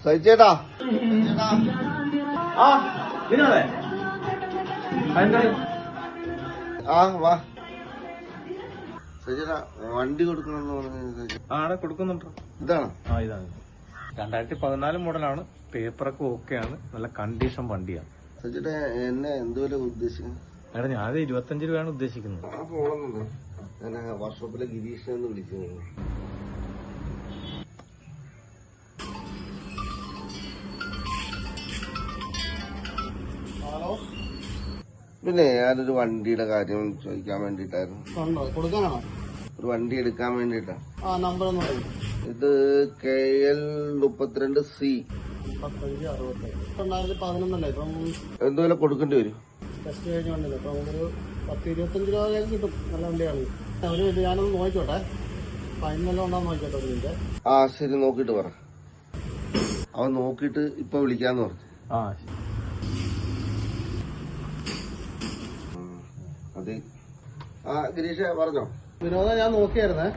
സഹിച്ചേട്ടാ വാ സഹിച്ചേട്ടാ വണ്ടി കൊടുക്കണമെന്ന് പറഞ്ഞു. ആടെ കൊടുക്കുന്നുണ്ടോ? ഇതാണോ? ഇതാണ് 2014 മോഡലാണ്. പേപ്പറൊക്കെ ഓക്കെയാണ്. നല്ല കണ്ടീഷൻ വണ്ടിയാണ്. സഹിച്ചേട്ടാ എന്നെ എന്തുവരെ ഉദ്ദേശിക്കുന്നത്? എടാ ഞാനത് 25 രൂപയാണ് ഉദ്ദേശിക്കുന്നത്. ആ പോണെന്നുണ്ട്. ഞാൻ വർക്ക്ഷോപ്പിലെ ഗിരീഷിനെ വിളിക്കുന്നത്. പിന്നെ ഞാനൊരു വണ്ടിയുടെ കാര്യം ചോദിക്കാൻ വേണ്ടിട്ടായിരുന്നു. കൊടുക്കാനാണോ? ഒരു വണ്ടി എടുക്കാൻ വേണ്ടിട്ടാ. നമ്പർ ഒന്ന് പറയും. ഇത് KL 32C. 2011 ഇപ്പം എന്തുപോലെ കൊടുക്കേണ്ടി വരും? ടെസ്റ്റ് കഴിഞ്ഞ വണ്ടിയില്ല. ഇപ്പൊ നമുക്കൊരു 10-25 രൂപ കിട്ടും. നല്ല വണ്ടിയാണ്. ഞാനൊന്ന് നോക്കിക്കോട്ടെ. ഫൈൻ വല്ലതും ഉണ്ടോ നോക്കിക്കോട്ടെ ഇതിന്റെ. ശരി, നോക്കിട്ട് പറ. അവൻ നോക്കിട്ട് ഇപ്പൊ വിളിക്കാന്ന് പറഞ്ഞു. അതെ. ഗിരീഷ് പറഞ്ഞോ. വിനോദ ഞാൻ നോക്കിയായിരുന്നേ.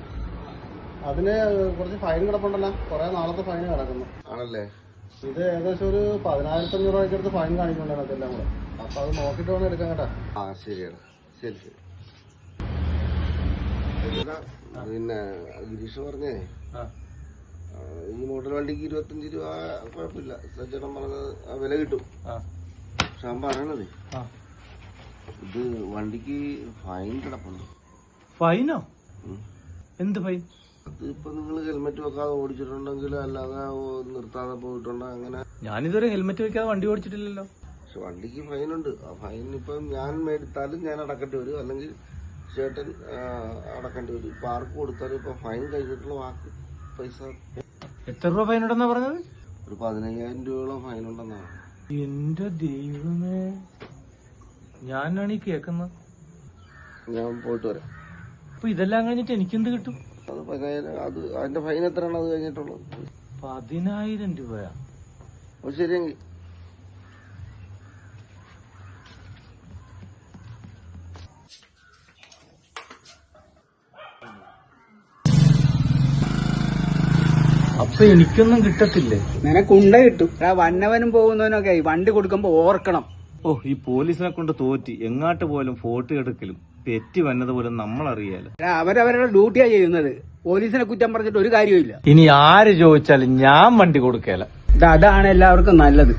അതിന് കുറച്ച് ഫൈൻ കിടപ്പുണ്ടല്ലോ. കുറെ നാളത്തെ ഫൈൻ കിടക്കുന്നു. ആണല്ലേ? ഇത് ഏകദേശം ഒരു 10,500 രൂപയ്ക്ക് അടുത്ത് ഫൈൻ കാണിക്കുന്നുണ്ടായിരുന്നു അതെല്ലാം കൂടെ. അപ്പൊ അത് നോക്കിട്ട് വേണം എടുക്കാൻ കേട്ടാ. ശരിയാണ്. ശരി ശരി. പിന്നെ ഗിരീഷ് പറഞ്ഞേ ഈ മോഡൽ വണ്ടിക്ക് 25 രൂപ കുഴപ്പമില്ല. സജ്ജനം പറഞ്ഞത് വില കിട്ടും. പക്ഷെ അവൻ പറയണത് ഇത് വണ്ടിക്ക് ഫൈൻ കിടപ്പുണ്ട്. ഫൈനോ? എന്ത് ഫൈൻ? അത് ഇപ്പൊ നിങ്ങൾ ഹെൽമെറ്റ് വെക്കാതെ ഓടിച്ചിട്ടുണ്ടെങ്കിൽ അല്ലാതെ നിർത്താതെ പോയിട്ടുണ്ടോ അങ്ങനെ? ഞാനിതുവരെ ഹെൽമെറ്റ് വെക്കാതെ വണ്ടി ഓടിച്ചിട്ടില്ലല്ലോ. പക്ഷെ വണ്ടിക്ക് ഫൈനുണ്ട്. ആ ഫൈൻ ഇപ്പം ഞാൻ മേടിത്താലും ഞാൻ അടക്കേണ്ടി വരും, അല്ലെങ്കിൽ ചേട്ടൻ അടക്കേണ്ടി വരും. ഇപ്പൊ ആർക്ക് കൊടുത്താലും ഇപ്പൊ ഫൈൻ കഴിഞ്ഞിട്ടുള്ള ബാക്കി പൈസ. എത്ര രൂപ ഫൈൻ ഉണ്ടെന്നാ പറഞ്ഞത്? ഒരു 15,000 രൂപയോളം ഫൈൻ ഉണ്ടെന്നാണ്. എന്റെ ദൈവമേ, ഞാനാണ് ഈ കേക്കുന്നത്. ഞാൻ പോയിട്ട് വരാം. അപ്പൊ ഇതെല്ലാം കഴിഞ്ഞിട്ട് എനിക്കെന്ത് കിട്ടും? അത് 15,000. അത് അതിന്റെ ഫൈൻ എത്രയാണ് അത് കഴിഞ്ഞിട്ടുള്ളത്? 10,000 രൂപയാ? അപ്പൊ ശരിയെങ്കിൽ അപ്പൊ എനിക്കൊന്നും കിട്ടത്തില്ലേ? നിനക്കുണ്ട കിട്ടും. വന്നവനും പോകുന്നവനൊക്കെ വണ്ടി കൊടുക്കുമ്പോ ഓർക്കണം. ഈ പോലീസിനെ കൊണ്ട് തോറ്റി എങ്ങാട്ട് പോലും ഫോട്ടോ എടുക്കലും തെറ്റി വന്നത് പോലും നമ്മളറിയാലോ. അവരവരുടെ ഡ്യൂട്ടിയാ ചെയ്യുന്നത്. പോലീസിനെ കുറ്റം പറഞ്ഞിട്ട് ഒരു കാര്യമില്ല. ഇനി ആര് ചോദിച്ചാലും ഞാൻ വണ്ടി കൊടുക്കല. അതാണ് എല്ലാവർക്കും നല്ലത്.